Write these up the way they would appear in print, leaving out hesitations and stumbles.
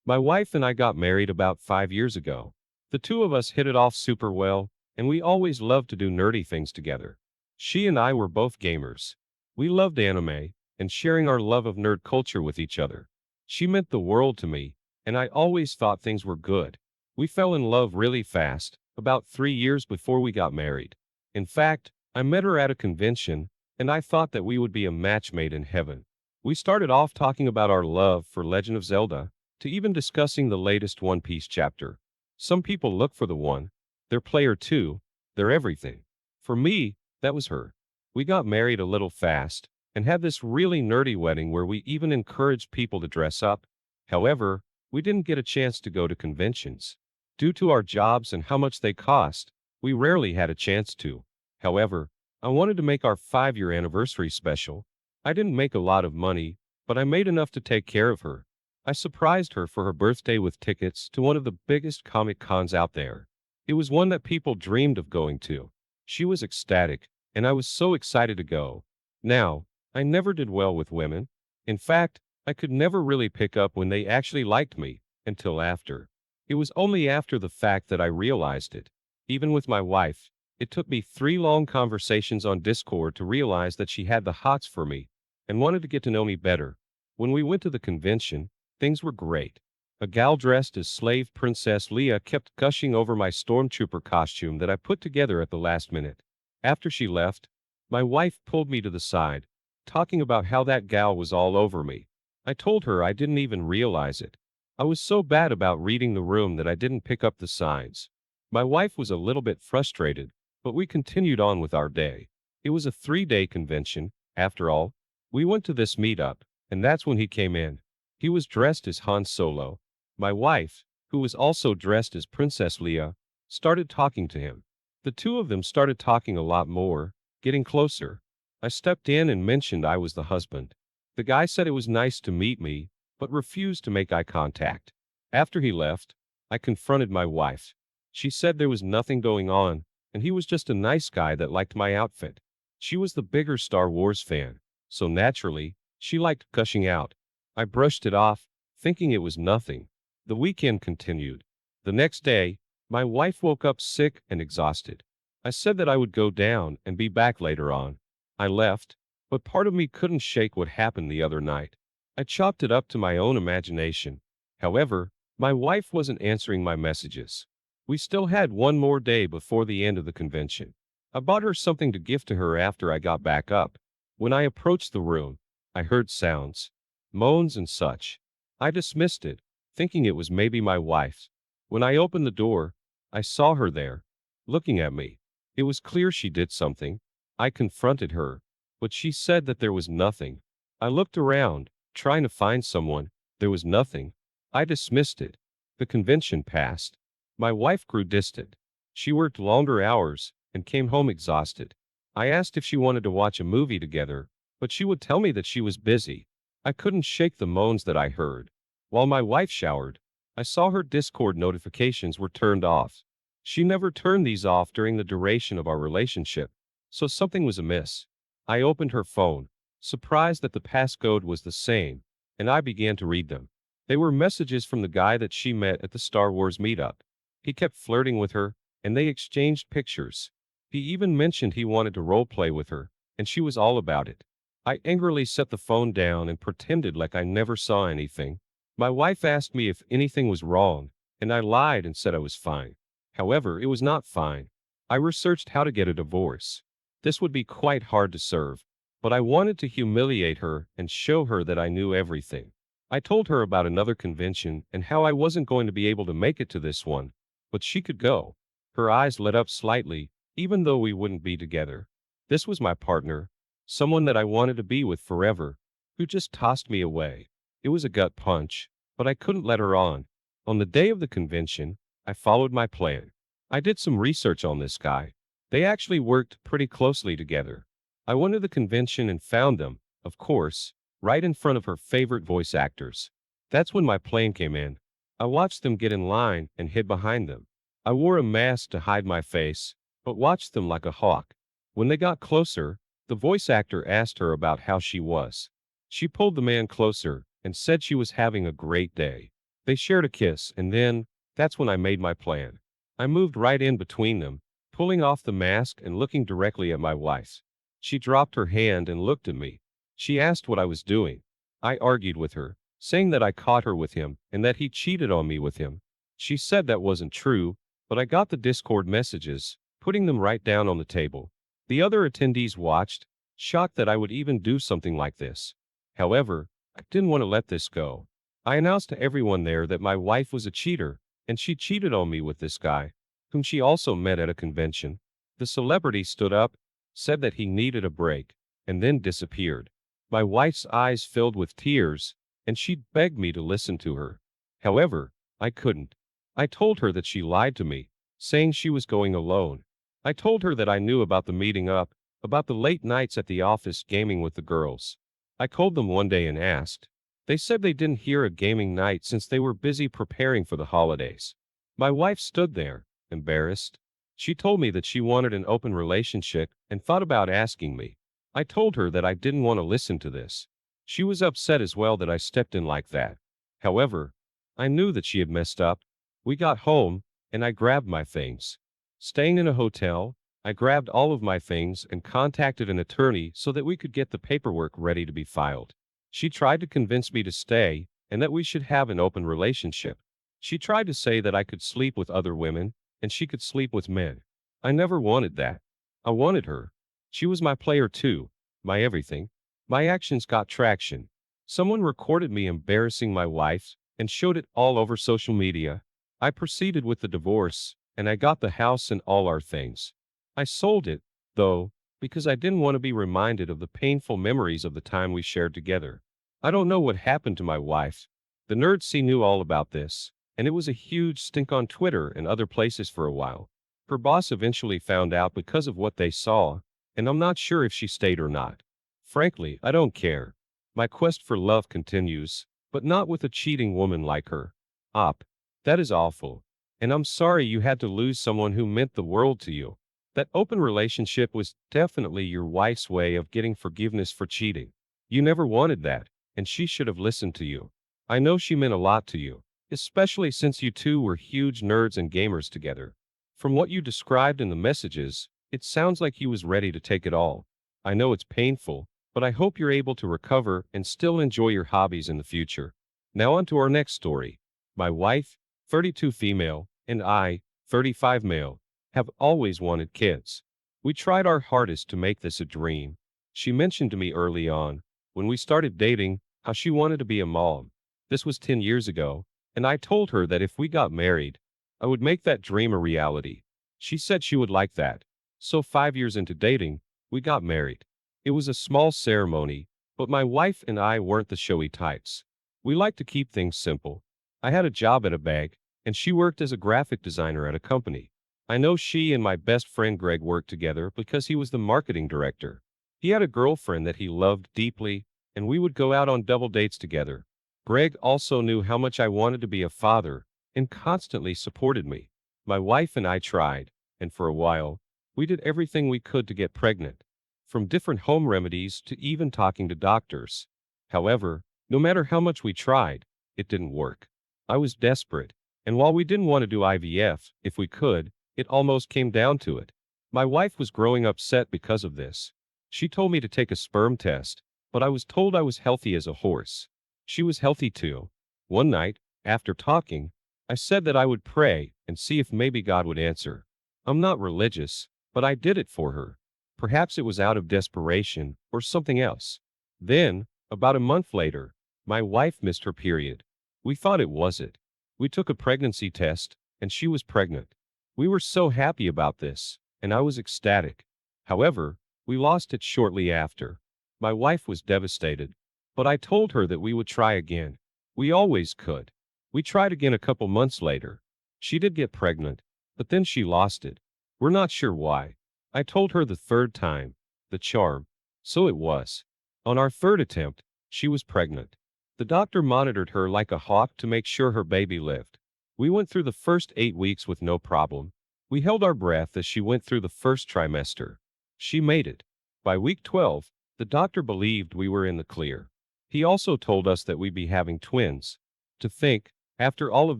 My wife and I got married about 5 years ago. The two of us hit it off super well, and we always loved to do nerdy things together. She and I were both gamers. We loved anime and sharing our love of nerd culture with each other. She meant the world to me, and I always thought things were good. We fell in love really fast, about 3 years before we got married. In fact, I met her at a convention, and I thought that we would be a match made in heaven. We started off talking about our love for Legend of Zelda, to even discussing the latest One Piece chapter. Some people look for the one, they're player two, they're everything. For me, that was her. We got married a little fast, and had this really nerdy wedding where we even encouraged people to dress up. However, we didn't get a chance to go to conventions. Due to our jobs and how much they cost, we rarely had a chance to. However, I wanted to make our 5-year anniversary special. I didn't make a lot of money, but I made enough to take care of her. I surprised her for her birthday with tickets to one of the biggest comic cons out there. It was one that people dreamed of going to. She was ecstatic, and I was so excited to go. Now, I never did well with women. In fact, I could never really pick up when they actually liked me, until after. It was only after the fact that I realized it. Even with my wife, it took me 3 long conversations on Discord to realize that she had the hots for me, and wanted to get to know me better. When we went to the convention, things were great. A gal dressed as slave Princess Leia kept gushing over my stormtrooper costume that I put together at the last minute. After she left, my wife pulled me to the side, talking about how that gal was all over me. I told her I didn't even realize it. I was so bad about reading the room that I didn't pick up the signs. My wife was a little bit frustrated, but we continued on with our day. It was a 3-day convention, after all. We went to this meetup, and that's when he came in. He was dressed as Han Solo. My wife, who was also dressed as Princess Leia, started talking to him. The two of them started talking a lot more, getting closer. I stepped in and mentioned I was the husband. The guy said it was nice to meet me, but refused to make eye contact. After he left, I confronted my wife. She said there was nothing going on, and he was just a nice guy that liked my outfit. She was the bigger Star Wars fan, so naturally, she liked gushing out. I brushed it off, thinking it was nothing. The weekend continued. The next day, my wife woke up sick and exhausted. I said that I would go down and be back later on. I left, but part of me couldn't shake what happened the other night. I chopped it up to my own imagination. However, my wife wasn't answering my messages. We still had one more day before the end of the convention. I bought her something to gift to her after I got back up. When I approached the room, I heard sounds, moans and such. I dismissed it, thinking it was maybe my wife. When I opened the door, I saw her there, looking at me. It was clear she did something. I confronted her, but she said that there was nothing. I looked around, trying to find someone. There was nothing. I dismissed it. The convention passed. My wife grew distant. She worked longer hours and came home exhausted. I asked if she wanted to watch a movie together, but she would tell me that she was busy. I couldn't shake the moans that I heard. While my wife showered, I saw her Discord notifications were turned off. She never turned these off during the duration of our relationship, so something was amiss. I opened her phone, surprised that the passcode was the same, and I began to read them. They were messages from the guy that she met at the Star Wars meetup. He kept flirting with her, and they exchanged pictures. He even mentioned he wanted to roleplay with her, and she was all about it. I angrily set the phone down and pretended like I never saw anything. My wife asked me if anything was wrong, and I lied and said I was fine. However, it was not fine. I researched how to get a divorce. This would be quite hard to serve, but I wanted to humiliate her and show her that I knew everything. I told her about another convention and how I wasn't going to be able to make it to this one, but she could go. Her eyes lit up slightly, even though we wouldn't be together. This was my partner, someone that I wanted to be with forever, who just tossed me away. It was a gut punch, but I couldn't let her on. On the day of the convention, I followed my plan. I did some research on this guy. They actually worked pretty closely together. I went to the convention and found them, of course, right in front of her favorite voice actors. That's when my plan came in. I watched them get in line and hid behind them. I wore a mask to hide my face, but watched them like a hawk. When they got closer, the voice actor asked her about how she was. She pulled the man closer and said she was having a great day. They shared a kiss, and then, that's when I made my plan. I moved right in between them, pulling off the mask and looking directly at my wife. She dropped her hand and looked at me. She asked what I was doing. I argued with her, saying that I caught her with him and that he cheated on me with him. She said that wasn't true, but I got the Discord messages, putting them right down on the table. The other attendees watched, shocked that I would even do something like this. However, I didn't want to let this go. I announced to everyone there that my wife was a cheater, and she cheated on me with this guy, whom she also met at a convention. The celebrity stood up, said that he needed a break, and then disappeared. My wife's eyes filled with tears, and she begged me to listen to her. However, I couldn't. I told her that she lied to me, saying she was going alone. I told her that I knew about the meeting up, about the late nights at the office gaming with the girls. I called them one day and asked. They said they didn't hear a gaming night since they were busy preparing for the holidays. My wife stood there, embarrassed. She told me that she wanted an open relationship and thought about asking me. I told her that I didn't want to listen to this. She was upset as well that I stepped in like that. However, I knew that she had messed up. We got home, and I grabbed my things. Staying in a hotel, I grabbed all of my things and contacted an attorney so that we could get the paperwork ready to be filed. She tried to convince me to stay and that we should have an open relationship. She tried to say that I could sleep with other women and she could sleep with men. I never wanted that. I wanted her. She was my player too, my everything. My actions got traction. Someone recorded me embarrassing my wife and showed it all over social media. I proceeded with the divorce and I got the house and all our things. I sold it, though, because I didn't want to be reminded of the painful memories of the time we shared together. I don't know what happened to my wife. The nerds knew all about this, and it was a huge stink on Twitter and other places for a while. Her boss eventually found out because of what they saw, and I'm not sure if she stayed or not. Frankly, I don't care. My quest for love continues, but not with a cheating woman like her. That is awful. And I'm sorry you had to lose someone who meant the world to you. That open relationship was definitely your wife's way of getting forgiveness for cheating. You never wanted that, and she should have listened to you. I know she meant a lot to you, especially since you two were huge nerds and gamers together. From what you described in the messages, it sounds like he was ready to take it all. I know it's painful, but I hope you're able to recover and still enjoy your hobbies in the future. Now on to our next story. My wife, 32 female, and I, 35 male, have always wanted kids. We tried our hardest to make this a dream. She mentioned to me early on, when we started dating, how she wanted to be a mom. This was 10 years ago, and I told her that if we got married, I would make that dream a reality. She said she would like that. So 5 years into dating, we got married. It was a small ceremony, but my wife and I weren't the showy types. We like to keep things simple. I had a job at a bank, and she worked as a graphic designer at a company. I know she and my best friend Greg worked together because he was the marketing director. He had a girlfriend that he loved deeply, and we would go out on double dates together. Greg also knew how much I wanted to be a father and constantly supported me. My wife and I tried, and for a while, we did everything we could to get pregnant, from different home remedies to even talking to doctors. However, no matter how much we tried, it didn't work. I was desperate, and while we didn't want to do IVF, if we could, it almost came down to it. My wife was growing upset because of this. She told me to take a sperm test, but I was told I was healthy as a horse. She was healthy too. One night, after talking, I said that I would pray and see if maybe God would answer. I'm not religious, but I did it for her. Perhaps it was out of desperation or something else. Then, about a month later, my wife missed her period. We thought it was it. We took a pregnancy test, and she was pregnant. We were so happy about this, and I was ecstatic. However, we lost it shortly after. My wife was devastated, but I told her that we would try again. We always could. We tried again a couple months later. She did get pregnant, but then she lost it. We're not sure why. I told her the third time, the charm. So it was. On our third attempt, she was pregnant. The doctor monitored her like a hawk to make sure her baby lived. We went through the first 8 weeks with no problem. We held our breath as she went through the first trimester. She made it. By week 12, the doctor believed we were in the clear. He also told us that we'd be having twins. To think, After all of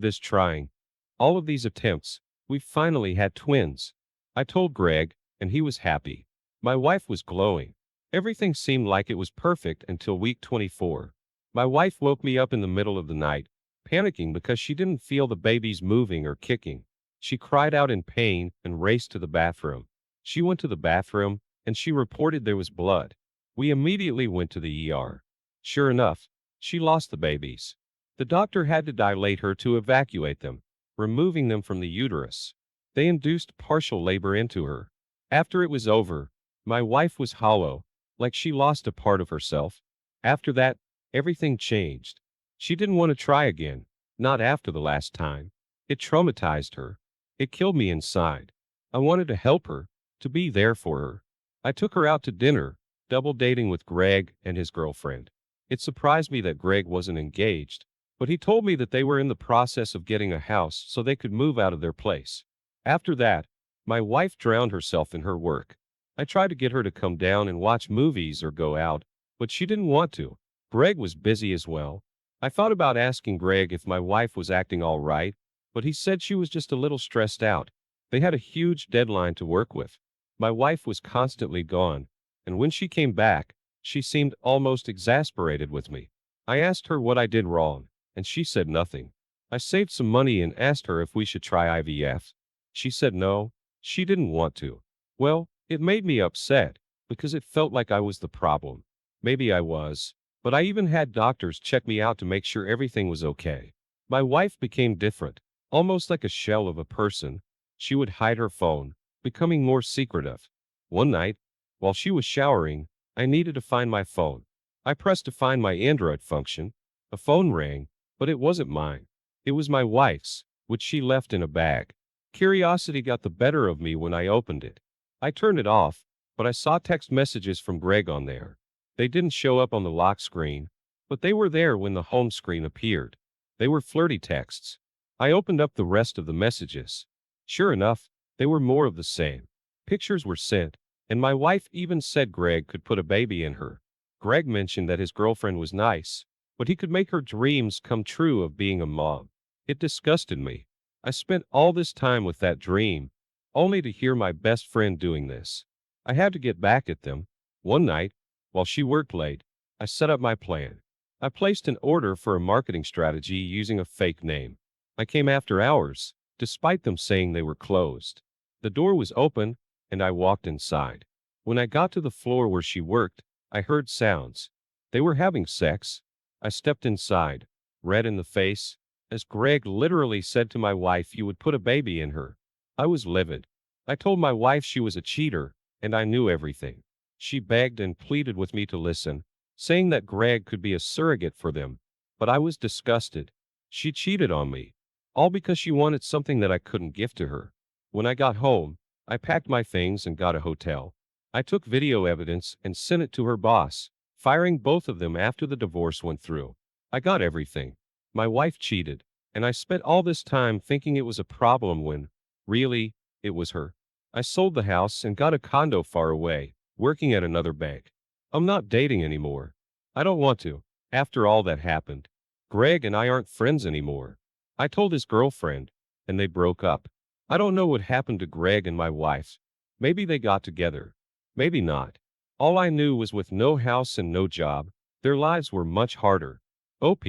this trying, all of these attempts, we finally had twins. I told Greg, and he was happy. My wife was glowing. Everything seemed like it was perfect until week 24. My wife woke me up in the middle of the night, panicking because she didn't feel the babies moving or kicking. She cried out in pain and raced to the bathroom. She went to the bathroom, and she reported there was blood. We immediately went to the ER. Sure enough, she lost the babies. The doctor had to dilate her to evacuate them, removing them from the uterus. They induced partial labor into her. After it was over, my wife was hollow, like she lost a part of herself. After that, everything changed. She didn't want to try again, not after the last time. It traumatized her. It killed me inside. I wanted to help her, to be there for her. I took her out to dinner, double dating with Greg and his girlfriend. It surprised me that Greg wasn't engaged, but he told me that they were in the process of getting a house so they could move out of their place. After that, my wife drowned herself in her work. I tried to get her to come down and watch movies or go out, but she didn't want to. Greg was busy as well. I thought about asking Greg if my wife was acting all right, but he said she was just a little stressed out. They had a huge deadline to work with. My wife was constantly gone, and when she came back, she seemed almost exasperated with me. I asked her what I did wrong, and she said nothing. I saved some money and asked her if we should try IVF. She said no, she didn't want to. Well, it made me upset, because it felt like I was the problem. Maybe I was, but I even had doctors check me out to make sure everything was okay. My wife became different, almost like a shell of a person. She would hide her phone, becoming more secretive. One night, while she was showering, I needed to find my phone. I pressed to find my Android function. A phone rang, but it wasn't mine. It was my wife's, which she left in a bag. Curiosity got the better of me when I opened it. I turned it off, but I saw text messages from Greg on there. They didn't show up on the lock screen, but they were there when the home screen appeared. They were flirty texts. I opened up the rest of the messages. Sure enough, they were more of the same. Pictures were sent, and my wife even said Greg could put a baby in her. Greg mentioned that his girlfriend was nice, but he could make her dreams come true of being a mom. It disgusted me. I spent all this time with that dream, only to hear my best friend doing this. I had to get back at them. One night, while she worked late, I set up my plan. I placed an order for a marketing strategy using a fake name. I came after hours, despite them saying they were closed. The door was open, and I walked inside. When I got to the floor where she worked, I heard sounds. They were having sex. I stepped inside, red in the face, as Greg literally said to my wife you would put a baby in her. I was livid. I told my wife she was a cheater, and I knew everything. She begged and pleaded with me to listen, saying that Greg could be a surrogate for them, but I was disgusted. She cheated on me, all because she wanted something that I couldn't give to her. When I got home, I packed my things and got a hotel. I took video evidence and sent it to her boss, firing both of them after the divorce went through. I got everything. My wife cheated, and I spent all this time thinking it was a problem when, really, it was her. I sold the house and got a condo far away, working at another bank. I'm not dating anymore. I don't want to, after all that happened. Greg and I aren't friends anymore. I told his girlfriend, and they broke up. I don't know what happened to Greg and my wife. Maybe they got together. Maybe not. All I knew was with no house and no job, their lives were much harder. OP,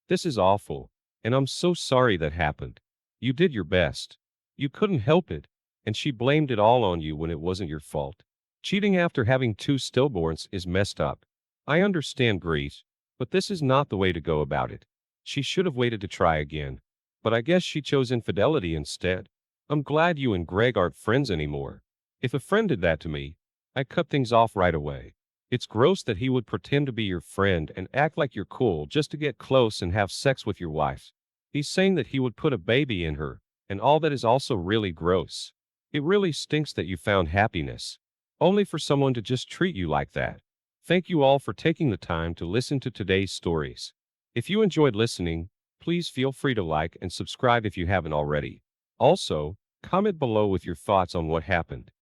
this is awful, and I'm so sorry that happened. You did your best. You couldn't help it, and she blamed it all on you when it wasn't your fault. Cheating after having 2 stillborns is messed up. I understand grief, but this is not the way to go about it. She should have waited to try again, but I guess she chose infidelity instead. I'm glad you and Greg aren't friends anymore. If a friend did that to me, I'd cut things off right away. It's gross that he would pretend to be your friend and act like you're cool just to get close and have sex with your wife. He's saying that he would put a baby in her, and all that is also really gross. It really stinks that you found happiness, only for someone to just treat you like that. Thank you all for taking the time to listen to today's stories. If you enjoyed listening, please feel free to like and subscribe if you haven't already. Also, comment below with your thoughts on what happened.